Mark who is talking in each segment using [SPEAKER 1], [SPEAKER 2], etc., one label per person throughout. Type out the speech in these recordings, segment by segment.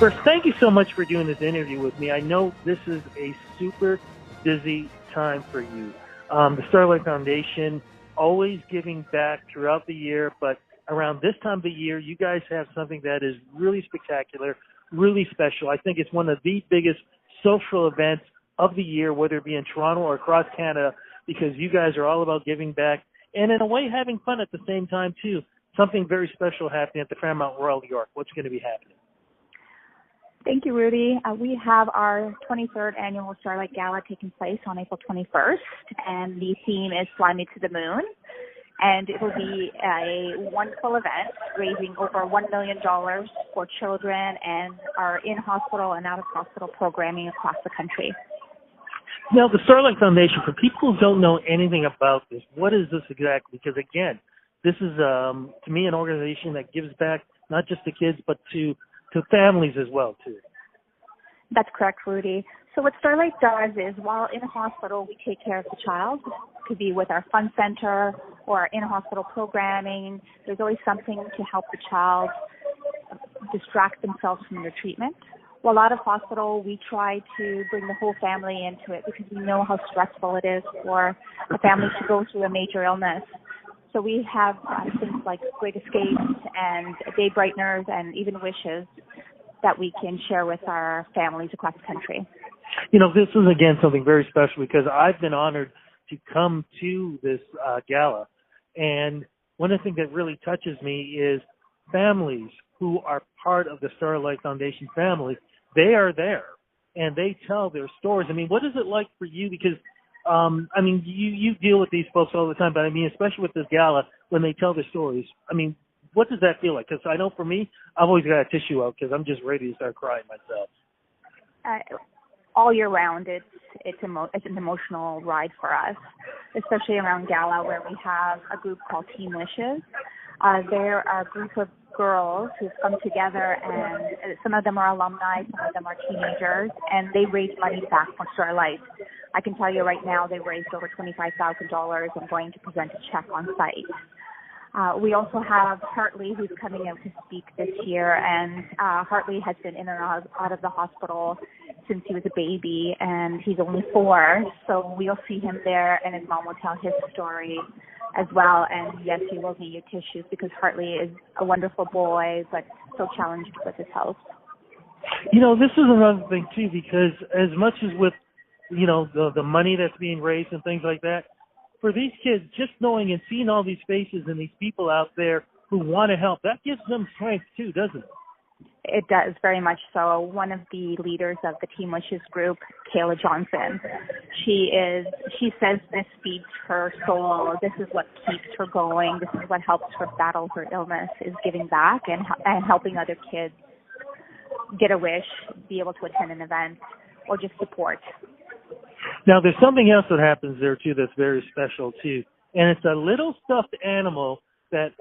[SPEAKER 1] first, thank you so much for doing this interview with me. I know this is a super busy time for you. The Starlight Foundation, always giving back throughout the year, but around this time of the year, you guys have something that is really spectacular, really special. I think it's one of the biggest social events of the year, whether it be in Toronto or across Canada, because you guys are all about giving back and, in a way, having fun at the same time, too. Something very special happening at the Fairmont Royal York. What's going to be happening?
[SPEAKER 2] Thank you, Rudy. We have our 23rd annual Starlight Gala taking place on April 21st, and the theme is Fly Me to the Moon. And it will be a wonderful event, raising over $1 million for children and our in-hospital and out-of-hospital programming across the country.
[SPEAKER 1] Now, the Starlight Foundation, for people who don't know anything about this, what is this exactly? Because, again, this is, to me, an organization that gives back not just to kids, but to families as well, too.
[SPEAKER 2] That's correct, Rudy. So what Starlight does is, while in hospital, we take care of the child. It could be with our fun center or our in-hospital programming. There's always something to help the child distract themselves from their treatment. While out of hospital, we try to bring the whole family into it because we know how stressful it is for a family to go through a major illness. So we have things like Great Escapes and Day Brighteners and even Wishes that we can share with our families across the country.
[SPEAKER 1] You know, this is, again, something very special because I've been honored to come to this gala. And one of the things that really touches me is families who are part of the Starlight Foundation family. They are there, and they tell their stories. I mean, what is it like for you? Because, I mean, you deal with these folks all the time, but, I mean, especially with this gala, when they tell their stories, I mean, what does that feel like? Because I know for me, I've always got a tissue out because I'm just ready to start crying myself.
[SPEAKER 2] All year round, it's an emotional ride for us, especially around Gala, where we have a group called Team Wishes. They're a group of girls who've come together, and some of them are alumni, some of them are teenagers, and they raise money back for Starlight. I can tell you right now they've raised over $25,000 and going to present a check on site. We also have Hartley, who's coming out to speak this year, and Hartley has been in and out of the hospital since he was a baby, and he's only 4, so we'll see him there, and his mom will tell his story as well, and yes, he will need your tissues because Hartley is a wonderful boy, but so challenged with his health.
[SPEAKER 1] You know, this is another thing, too, because as much as with, you know, the money that's being raised and things like that, for these kids, just knowing and seeing all these faces and these people out there who want to help, that gives them strength too, doesn't it?
[SPEAKER 2] It does, very much so. One of the leaders of the Team Wishes group, Kayla Johnson, she says this feeds her soul. This is what keeps her going. This is what helps her battle her illness, is giving back and helping other kids get a wish, be able to attend an event, or just support.
[SPEAKER 1] Now, there's something else that happens there, too, that's very special, too. And it's a little stuffed animal that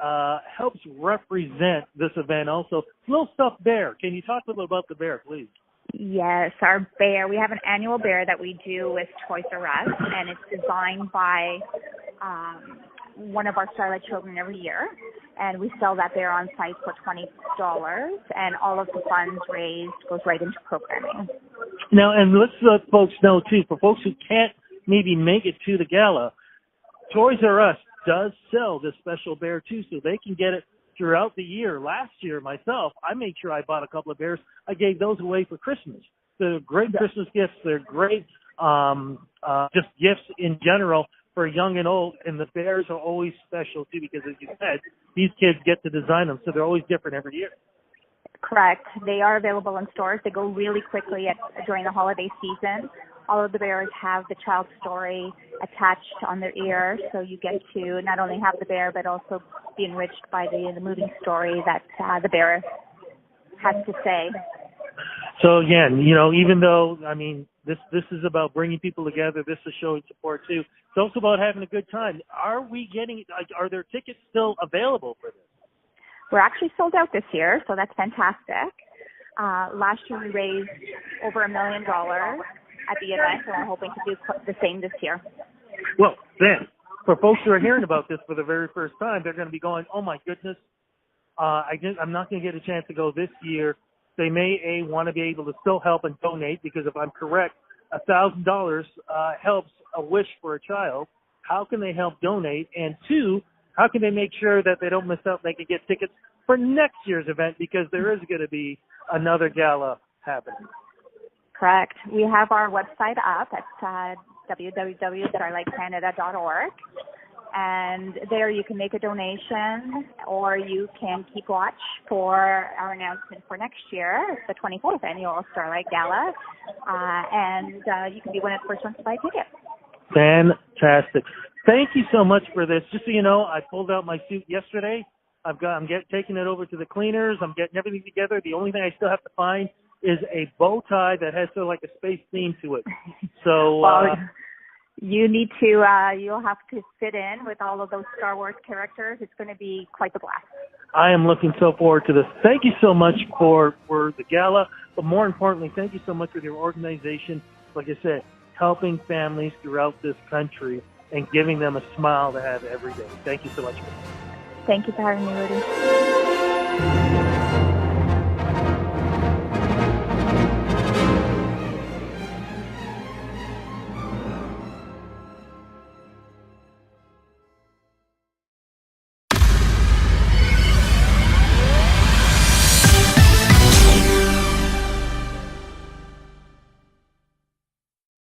[SPEAKER 1] helps represent this event also. Little stuffed bear. Can you talk a little about the bear, please?
[SPEAKER 2] Yes, our bear. We have an annual bear that we do with Toys R Us, and it's designed by one of our Starlight children every year. And we sell that bear on site for $20, and all of the funds raised goes right into programming.
[SPEAKER 1] Now, and let's let folks know, too, for folks who can't maybe make it to the gala, Toys R Us does sell this special bear, too, so they can get it throughout the year. Last year, myself, I made sure I bought a couple of bears. I gave those away for Christmas. They're great Christmas gifts. They're great just gifts in general for young and old, and the bears are always special, too, because, as you said, these kids get to design them, so they're always different every year.
[SPEAKER 2] Correct. They are available in stores. They go really quickly during the holiday season. All of the bears have the child's story attached on their ear, so you get to not only have the bear, but also be enriched by the moving story that the bear has to say.
[SPEAKER 1] So, again, you know, even though, I mean, this is about bringing people together, this is showing support, too. It's also about having a good time. Are there tickets still available for this?
[SPEAKER 2] We're actually sold out this year, so that's fantastic. Last year we raised over $1 million at the event, and we're hoping to do the same this year.
[SPEAKER 1] Well, then, for folks who are hearing about this for the very first time, they're going to be going, oh, my goodness, I'm not going to get a chance to go this year. they may want to be able to still help and donate, because if I'm correct, $1,000 helps a wish for a child. How can they help donate? And two, how can they make sure that they don't miss out? They can get tickets for next year's event, because there is going to be another gala happening.
[SPEAKER 2] Correct. We have our website up at www.starlightcanada.org. And there you can make a donation, or you can keep watch for our announcement for next year, the 24th annual Starlight Gala, and you can be one of the first ones to buy a ticket.
[SPEAKER 1] Fantastic. Thank you so much for this. Just so you know, I pulled out my suit yesterday. I'm taking it over to the cleaners. I'm getting everything together. The only thing I still have to find is a bow tie that has sort of like a space theme to it. So.
[SPEAKER 2] You need to, you'll have to fit in with all of those Star Wars characters. It's going to be quite the blast.
[SPEAKER 1] I am looking so forward to this. Thank you so much for the gala, but more importantly, thank you so much for your organization. Like I said, helping families throughout this country and giving them a smile to have every day. Thank you so much.
[SPEAKER 2] Thank you for having me, Rudy.